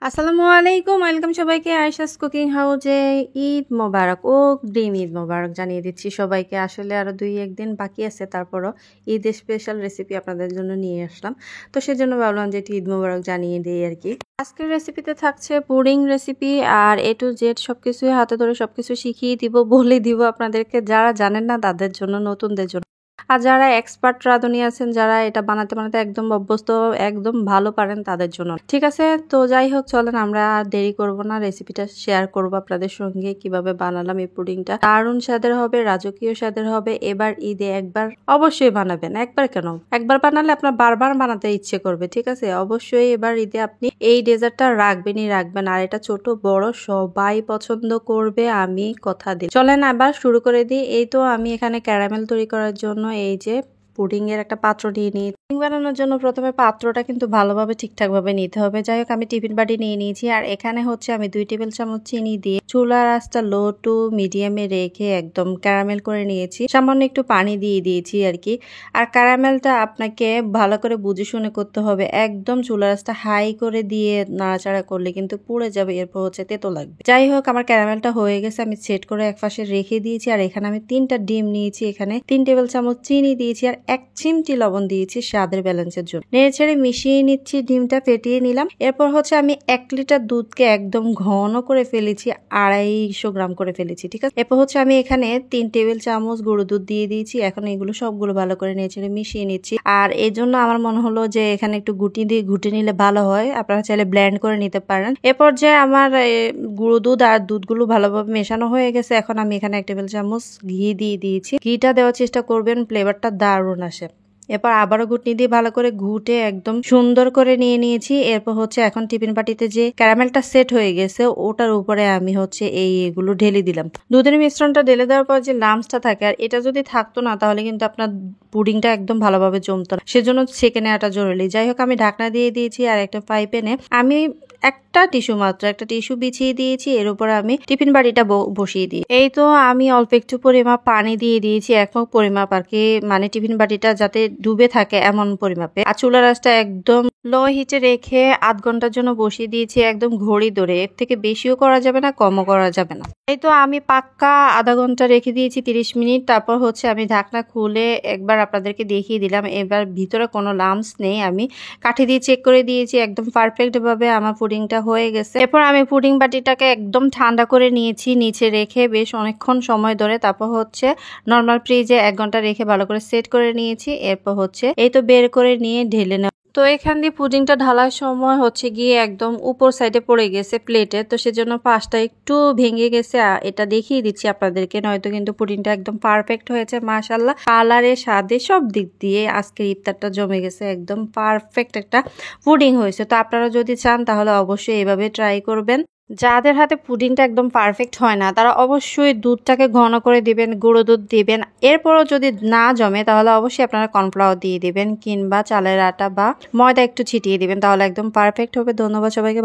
আসসালামু আলাইকুম, ওয়েলকাম সবাইকে আয়েশাস কুকিং হাউজে। ঈদ মোবারক, অগ্রিম ঈদ মোবারক জানিয়ে দিচ্ছি সবাইকে। আসলে আরও 2-1 দিন বাকি আছে, তারপরও ঈদের স্পেশাল রেসিপি আপনাদের জন্য নিয়ে আসলাম। তো সেজন্য ভাবলাম যে একটু ঈদ মোবারক জানিয়ে দিই আর কি। আজকের রেসিপিতে থাকছে পুডিং রেসিপি, আর A to Z সবকিছুই হাতে ধরে সবকিছু শিখিয়ে দিব, বলে দিব আপনাদেরকে। যারা জানেন না তাদের জন্য, নতুনদের জন্য। আর যারা এক্সপার্ট রাঁধুনি আছেন, যারা এটা বানাতে বানাতে একদম অভ্যস্ত, একদম ভালো পারেন, তাদের জন্য। ঠিক আছে, তো যাই হোক, চলেন আমরা আর দেরি করব না, রেসিপিটা শেয়ার করব আপনাদের সঙ্গে কিভাবে বানালাম এই পুডিংটা। দারুণ স্বাদের হবে, রাজকীয় স্বাদের হবে। এবার ঈদে একবার অবশ্যই বানাবেন। একবার কেন, একবার বানালে আপনার বারবার বানাতে ইচ্ছে করবে। ঠিক আছে, অবশ্যই এবার ঈদে আপনি এই ডেজার্টটা রাখবেনই রাখবেন। আর এটা ছোট বড় সবাই পছন্দ করবে, আমি কথা দিই। চলেন আবার শুরু করে দিই। এই তো আমি এখানে ক্যারামেল তৈরি করার জন্য এই যে পুডিং এর একটা পাত্র নিয়ে নিই। পুডিং বানানোর জন্য প্রথমে পাত্রটা কিন্তু ভালোভাবে ঠিকঠাক ভাবে নিতে হবে। যাই হোক, আমি টিফিন বাটি নিয়ে নিয়েছি। আর এখানে হচ্ছে আমি 2 টেবিল চামচ চিনি দিয়ে চুলার আঁচটা লো টু মিডিয়ামে রেখে একদম ক্যারামেল করে নিয়েছি। সামান্য একটু পানি দিয়ে দিয়েছি আর কি। আর ক্যারামেলটা আপনাকে ভালো করে বুঝে শুনে করতে হবে। একদম চুলার আঁচটা হাই করে দিয়ে নাড়াচাড়া করলে কিন্তু পুড়ে যাবে, এরপর হচ্ছে তেতো লাগবে। যাই হোক, আমার ক্যারামেলটা হয়ে গেছে, আমি সেট করে এক পাশে রেখে দিয়েছি। আর এখানে আমি 3টা ডিম নিয়েছি, এখানে 3 টেবিল চামচ চিনি দিয়েছি, আর 1 চিমটি লবণ দিয়েছি স্বাদের ব্যালেন্সের জন্য। নেড়ে ছেড়ে মিশিয়ে নিচ্ছি, ডিমটা ফেটিয়ে নিলাম। এরপর হচ্ছে আমি 1 লিটার দুধকে একদম ঘন করে ফেলেছি, 250 গ্রাম করে ফেলেছি। ঠিক আছে, এরপর হচ্ছে আমি এখানে 3 টেবিল চামচ গুঁড়ো দুধ দিয়ে দিয়েছি। এখন এগুলো সবগুলো ভালো করে নেড়ে ছেড়ে মিশিয়ে নিচ্ছি। আর এই জন্য আমার মনে হলো যে এখানে একটু গুটি দিয়ে ঘুটে নিলে ভালো হয়, আপনারা চাইলে ব্লেন্ড করে নিতে পারেন। এরপর যে আমার গুঁড়ো দুধ আর দুধগুলো ভালোভাবে মেশানো হয়ে গেছে। এখন আমি এখানে 1 টেবিল চামচ ঘি দিয়ে দিয়েছি। ঘিটা দেওয়ার চেষ্টা করবেন, ফ্লেভারটা দারুণ আসে। এরপর আবারও ঘুটনি দিয়ে ভালো করে ঘুটে একদম সুন্দর করে নিয়ে নিয়েছি। এরপর হচ্ছে এখন টিফিন বাটিতে যে ক্যারামেলটা সেট হয়ে গেছে ওটার উপরে আমি হচ্ছে এগুলো ঢেলে দিলাম। দুধের মিশ্রণটা ঢেলে দেওয়ার পর যে লাম্পসটা থাকে, আর এটা যদি থাকতো না তাহলে কিন্তু আপনার পুডিংটা একদম ভালোভাবে জমতো না, সেজন্য ছেঁকে নেওয়াটা জরুরি। যাই হোক, আমি ঢাকনা দিয়ে দিয়েছি। আর একটা ফ্রাই প্যানে আমি একটা টিস্যু বিছিয়ে দিয়েছি। এর উপর আমি টিফিন বাটিটা বসিয়ে দিই। এই তো আমি অল্প একটু পরিমাপ পানি দিয়ে দিয়েছি, 1 মগ পরিমাপ আর কি, মানে টিফিন বাটিটা যাতে ডুবে থাকে এমন পরিমাপে। আর চুলার আঁচটা একদম লো হিটে রেখে 8 ঘন্টার জন্য বসিয়ে দিয়েছি, একদম ঘড়ি ধরে। এর থেকে বেশিও করা যাবে না, কমও করা যাবে না। এই তো আমি পাক্কা আধা ঘন্টা রেখে দিয়েছি, 30 মিনিট। তারপর হচ্ছে আমি ঢাকনা খুলে একবার আপনাদেরকে দেখিয়ে দিলাম। এবার ভিতরে কোনো লাম্পস নেই, আমি কাঠি দিয়ে চেক করে দিয়েছি, একদম পারফেক্ট ভাবে আমার পুডিংটা হয়ে গেছে। এরপর আমি পুডিং বাটিটাকে একদম ঠান্ডা করে নিয়েছি নিচে রেখে বেশ অনেকক্ষণ সময় ধরে। তারপর হচ্ছে নর্মাল ফ্রিজে 1 ঘন্টা রেখে ভালো করে সেট করে নিয়েছি। এরপর হচ্ছে এই তো বের করে নিয়ে ঢেলে নেওয়া। তো এখান দিয়ে পুডিংটা ঢালার সময় হচ্ছে গিয়ে একদম উপর সাইডে পড়ে গেছে প্লেটে, তো সেজন্য পাশটা একটু ভেঙে গেছে। এটা দেখিয়ে দিচ্ছি আপনাদেরকে, নয়তো কিন্তু পুডিংটা একদম পারফেক্ট হয়েছে মাশাআল্লাহ। কালারে, স্বাদে, সব দিক দিয়ে আজকের ইফতারটা জমে গেছে, একদম পারফেক্ট একটা পুডিং হয়েছে। তো আপনারা যদি চান তাহলে অবশ্যই এভাবে ট্রাই করবেন। যাদের হাতে পুডিংটা একদম পারফেক্ট হয় না তারা অবশ্যই দুধটাকে ঘন করে দিবেন, গুঁড়ো দুধ দিবেন। এরপরও যদি না জমে তাহলে অবশ্যই আপনারা কর্নফ্লাওয়ার দিয়ে দিবেন, কিংবা চালের আটা বা ময়দা একটু ছিটিয়ে দিবেন, তাহলে একদম পারফেক্ট হবে। ধন্যবাদ সবাইকে।